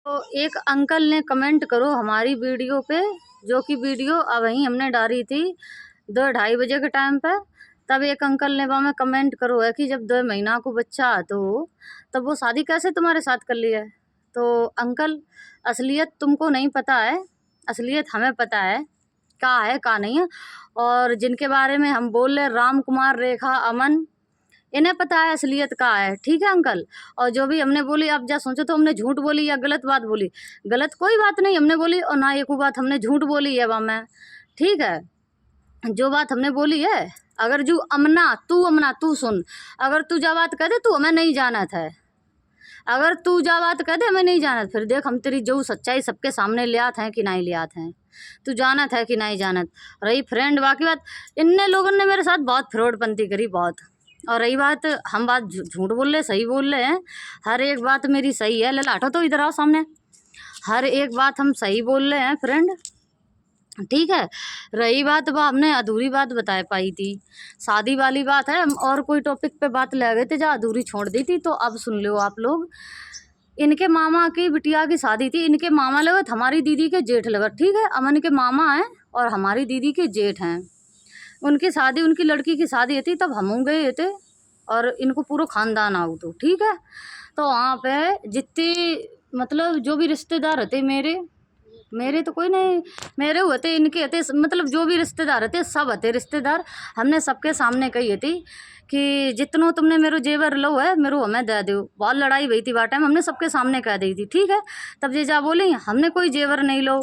तो एक अंकल ने कमेंट करो हमारी वीडियो पे, जो कि वीडियो अभी हमने डाली थी 2-2:30 बजे के टाइम पे। तब एक अंकल ने वहाँ में कमेंट करो है कि जब 2 महीना को बच्चा तो तब वो शादी कैसे तुम्हारे साथ कर ली है। तो अंकल, असलियत तुमको नहीं पता है, असलियत हमें पता है का है का नहीं है। और जिनके बारे में हम बोल रहे राम कुमार, रेखा, अमन, इन्हें पता है असलियत का है। ठीक है अंकल। और जो भी हमने बोली, अब जा सोचो तो हमने झूठ बोली या गलत बात बोली। गलत कोई बात नहीं हमने बोली, और ना एक बात हमने झूठ बोली है वहाँ में। ठीक है, जो बात हमने बोली है, अगर जो अमना तू सुन, अगर तू जा बात कह दे तू हमें नहीं जानत है, अगर तू जा बात कह दे हमें नहीं जानत, फिर देख हम तेरी जो सच्चाई सबके सामने ले आते हैं कि नहीं ले आते हैं, तू जानत है कि नहीं जानत। रही फ्रेंड बाकी बात, इनने लोगों ने मेरे साथ बहुत फ्रॉडपंती करी बहुत। और रही बात, हम बात झूठ बोल रहे सही बोल रहे हैं, हर एक बात मेरी सही है। ललाटो तो इधर आओ सामने, हर एक बात हम सही बोल रहे हैं फ्रेंड। ठीक है, रही बात वो हमने अधूरी बात बता पाई थी, शादी वाली बात है, हम और कोई टॉपिक पे बात ले गए थे जहाँ अधूरी छोड़ दी थी। तो अब सुन लो आप लोग, इनके मामा की बिटिया की शादी थी, इनके मामा लगत हमारी दीदी के जेठ लगत। ठीक है, अमन के मामा हैं और हमारी दीदी के जेठ हैं। उनकी शादी, उनकी लड़की की शादी थी, तब हम गए थे और इनको पूरा खानदान आओ तो। ठीक है, तो वहाँ पे जितने मतलब जो भी रिश्तेदार रहते मेरे तो कोई नहीं, मेरे होते इनके होते, मतलब जो भी रिश्तेदार रहते सब होते रिश्तेदार। हमने सबके सामने कही थी कि जितनों तुमने मेरो जेवर लो है मेरो हमें दे दो। बहुत लड़ाई हुई थी वहाँ टाइम, हमने सबके सामने कह दी थी। ठीक है, तब जे जा बोली हमने कोई जेवर नहीं लो।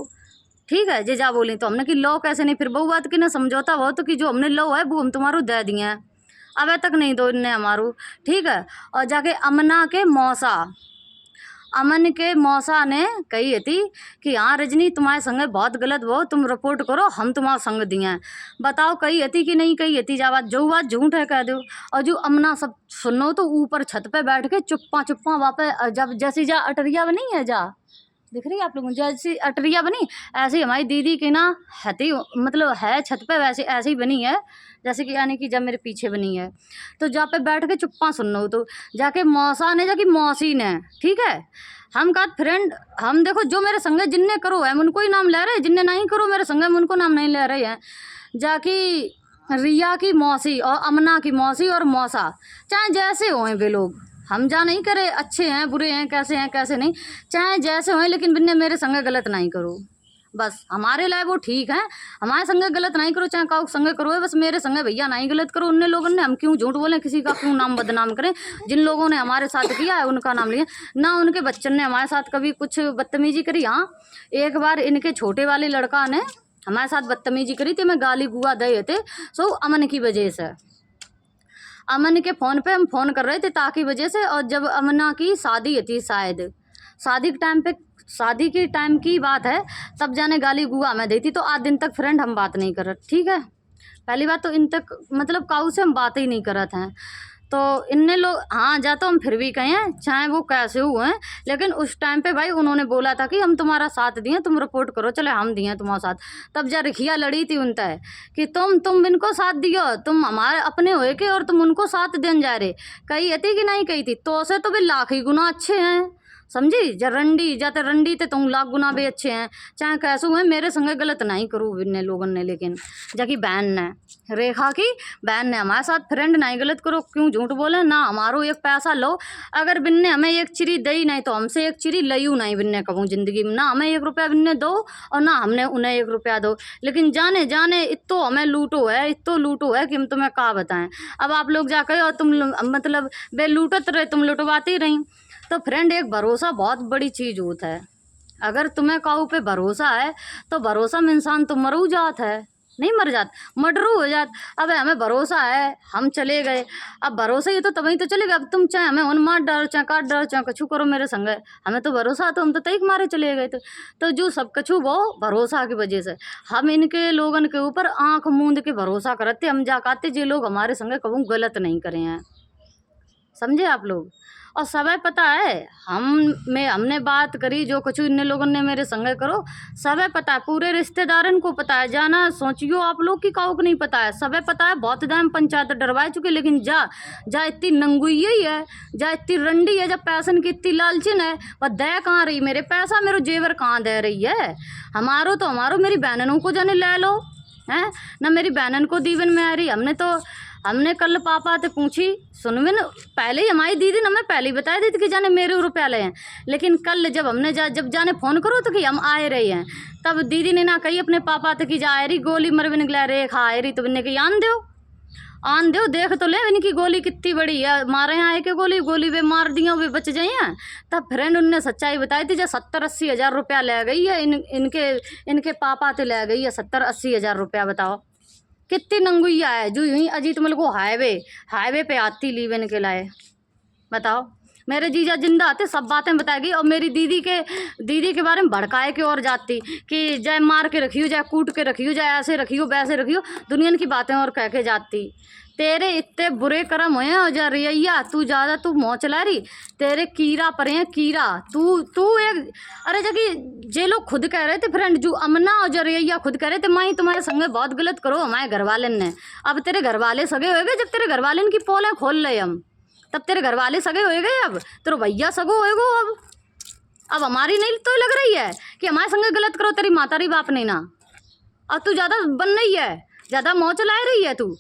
ठीक है, जे जा बोली तो हमने कि लो कैसे नहीं, फिर बहु बात की ना समझौता हो तो कि जो हमने लो है वो हम तुम्हारो दे दिए हैं, अब तक नहीं दो इनने हमारू। ठीक है, और जाके अमन के मौसा ने कही थी कि हाँ रजनी तुम्हारे संगे बहुत गलत वो, तुम रिपोर्ट करो हम तुम्हारा संग दिए हैं। बताओ कही थी कि नहीं कही थी, जा बात जो बात झूठ है कह दो। और जो अमना सब सुनो तो ऊपर छत पे बैठ के चुप्पा चुप्पा वहाँ पे, जब जैसी जा अटरिया बनी है, जा दिख रही है आप लोगों को, जैसी अटरिया बनी ऐसी हमारी दीदी की ना हती, मतलब है छत पे वैसे ऐसे ही बनी है जैसे कि, यानी कि जब मेरे पीछे बनी है। तो जहाँ पे बैठ के चुप्पा सुन लो तो जाके मौसा ने, जाके मौसी ने, ठीक है, हम कहा फ्रेंड, हम देखो जो मेरे संगे जिनने करो है उनको ही नाम ले रहे हैं, जिनने नहीं करो मेरे संगे उनको नाम नहीं ले रहे हैं। जाके रिया की मौसी और अमना की मौसी और मौसा, चाहे जैसे हों वे लोग, हम जा नहीं करे अच्छे हैं बुरे हैं कैसे नहीं, चाहे जैसे हों, लेकिन बिन्ने मेरे संगे गलत नहीं करो। बस हमारे लिए वो ठीक है, हमारे संगे गलत नहीं करो, चाहे काउ संगे करो, बस मेरे संगे भैया नहीं गलत करो। उन लोगों ने, हम क्यों झूठ बोलें, किसी का क्यों नाम बदनाम करें। जिन लोगों ने हमारे साथ किया है उनका नाम लिए ना, उनके बच्चन ने हमारे साथ कभी कुछ बदतमीजी करी। हाँ, एक बार इनके छोटे वाले लड़का ने हमारे साथ बदतमीजी करी थी, मैं गाली गुआ दे थे, सो अमन की वजह से, अमन के फ़ोन पे हम फ़ोन कर रहे थे ताकि वजह से। और जब अमना की शादी थी, शायद शादी के टाइम की बात है, तब जाने गाली गुआ में दी थी। तो आज दिन तक फ्रेंड हम बात नहीं कर रहे। ठीक है, पहली बात तो इन तक मतलब काऊ से हम बात ही नहीं कर रहे थे। तो इनने लोग, हाँ जा तो हम फिर भी कहें चाहे वो कैसे हुए हैं, लेकिन उस टाइम पे भाई उन्होंने बोला था कि हम तुम्हारा साथ दिए, तुम रिपोर्ट करो, चले हम दिए तुम्हारा साथ। तब जा रिखिया लड़ी थी उनता है कि तुम इनको साथ दियो, तुम हमारे अपने होए के और तुम उनको साथ देने जा रहे। कही थी कि नहीं कही थी, तो से तो भी लाख ही गुना अच्छे हैं, समझी। रंडी जाते रंडी ते तुम लाख गुना भी अच्छे हैं, चाहे कैसे हुए मेरे संगे गलत नहीं करूँ इनने लोगों ने। लेकिन जाकि बहन ने, रेखा की बहन ने हमारे साथ फ्रेंड नहीं गलत करो, क्यों झूठ बोले ना, हमारो एक पैसा लो। अगर बिन्ने हमें एक चिरी दई नहीं तो हमसे एक चिरी लयू नहीं बिन्ने कहूँ जिंदगी में, ना हमें 1 रुपया बिन्ने दो और ना हमने उन्हें 1 रुपया दो। लेकिन जाने जाने इतो हमें लूटो है कि हम तुम्हें कहा बताएं। अब आप लोग जाकर और तुम मतलब बे लूटत रहे, तुम लुटवाती रही। तो फ्रेंड एक भरोसा बहुत बड़ी चीज़ होता है। अगर तुम्हें काऊ पे भरोसा है तो भरोसा में इंसान तो मरू जात है, नहीं मर जात, मर्डरू हो जात। अब हमें भरोसा है, हम चले गए, अब भरोसा ही तो तभी तो चलेगा। अब तुम चाहे हमें उन मार डर, चाहे काट डर, चाहे कछु करो मेरे संग, हमें तो भरोसा तो हम तो तई मारे चले गए। तो जो सब कछु वो भरोसा की वजह से, हम इनके लोगन के ऊपर आँख मूंद के भरोसा करते, हम जा काते जे लोग हमारे संग कभी गलत नहीं करे हैं, समझे आप लोग। और सबे पता है, हमने बात करी जो कुछ इन लोगों ने मेरे संगे करो, सबे पता है, पूरे रिश्तेदारन को पता है। जाना सोचियो आप लोग की काऊ को नहीं पता है, सबे पता है। बहुत दाम पंचायत डरवा चुके, लेकिन जा इतनी नंगुई ही है, जा इतनी रंडी है, जब पैसन की इतनी लालचिन है, वह दे कहाँ रही मेरे पैसा, मेरे जेवर कहाँ दे रही है। हमारो मेरी बहनों को जाने ले लो हैं ना, मेरी बहनन को दीवन में आ रही। हमने कल पापा से पूछी, सुनवे न, पहले ही हमारी दीदी ने हमें पहले ही बताया दी थी कि जाने मेरे रुपया ले हैं, लेकिन कल जब हमने जब जाने फ़ोन करो तो कि हम आए रहे हैं, तब दीदी ने ना कही अपने पापा से कि जा आ रही गोली मरवे निकला रेखा आ रही, तो मैंने कही आन दो देख तो ले इनकी गोली कितनी बड़ी है, मारे यहाँ एक गोली वे मार दिया वे बच जाए हैं। तब फ्रेंड उनने सच्चाई बताई थी, जो 70-80 हज़ार रुपया ले गई है, इनके पापा से ले गई है 70-80 हज़ार रुपया। बताओ कितनी नंगुइया है, जो यूँ अजीत मल को हाईवे पे आती लीवन के लाए। बताओ मेरे जीजा जिंदा आते सब बातें बताएगी, और मेरी दीदी के बारे में भड़काए के और जाती कि जाए मार के रखियो, जाए कूट के रखियो, जाए ऐसे रखियो वैसे रखियो, दुनिया की बातें और कह के जाती। तेरे इतने बुरे कर्म हुए हैं और जा रैया तू मोह चला रही, तेरे कीड़ा परे हैं कीड़ा। तू एक अरे जबकि जे लोग खुद कह रहे थे फ्रेंड, जो अमना और जा रैया खुद कह रहे थे माई तुम्हारे संगे बहुत गलत करो हमारे घर वाले ने। अब तेरे घर वाले सगे होएगे, जब तेरे घर वाले की पोलें खोल रहे हम, तब तेरे घर वाले सगे होएगे, अब तेरे भैया सगो होएगो। अब हमारी नहीं तो लग रही है कि हमारे संगे गलत करो, तेरी मातारी बाप नहीं ना। अब तू ज़्यादा बन रही है, ज़्यादा मोह चला रही है तू।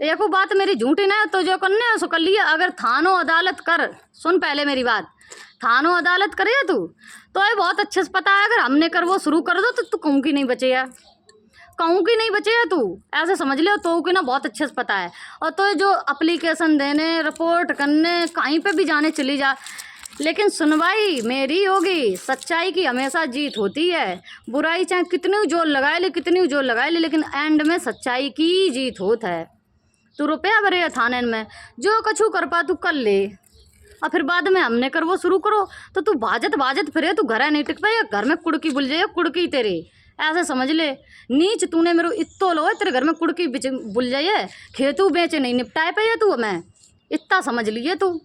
एको बात मेरी झूठी ना तो जो करने सो कर लिया। अगर थानो अदालत कर, सुन पहले मेरी बात, थानो अदालत करे तू तो ये बहुत अच्छे से पता है, अगर हमने कर वो शुरू कर दो तो तू कहूँ की नहीं बचेगा, कहूँ की नहीं बचेगा तू, ऐसे समझ ले। तो कि ना बहुत अच्छे से पता है। और तो जो अप्लीकेशन देने रिपोर्ट करने कहीं पे भी जाने चली जा, लेकिन सुनवाई मेरी होगी। सच्चाई की हमेशा जीत होती है, बुराई चाहे कितनी जोर लगाए ले, लेकिन एंड में सच्चाई की जीत होता है। तू रुपया भरे थाने में, जो कछु कर पा तू कर ले, और फिर बाद में हमने कर वो शुरू करो तो तू बाजत फिरे, तू घर नहीं टिक पाए, घर में कुड़की बुल जाए, कुड़की तेरे ऐसे समझ ले। नीच तूने मेरे इत्तो लो तेरे घर में कुड़की बुल जाइए, खेतू बेचे नहीं निपटाए पे तू, मैं इतना समझ लिए तू।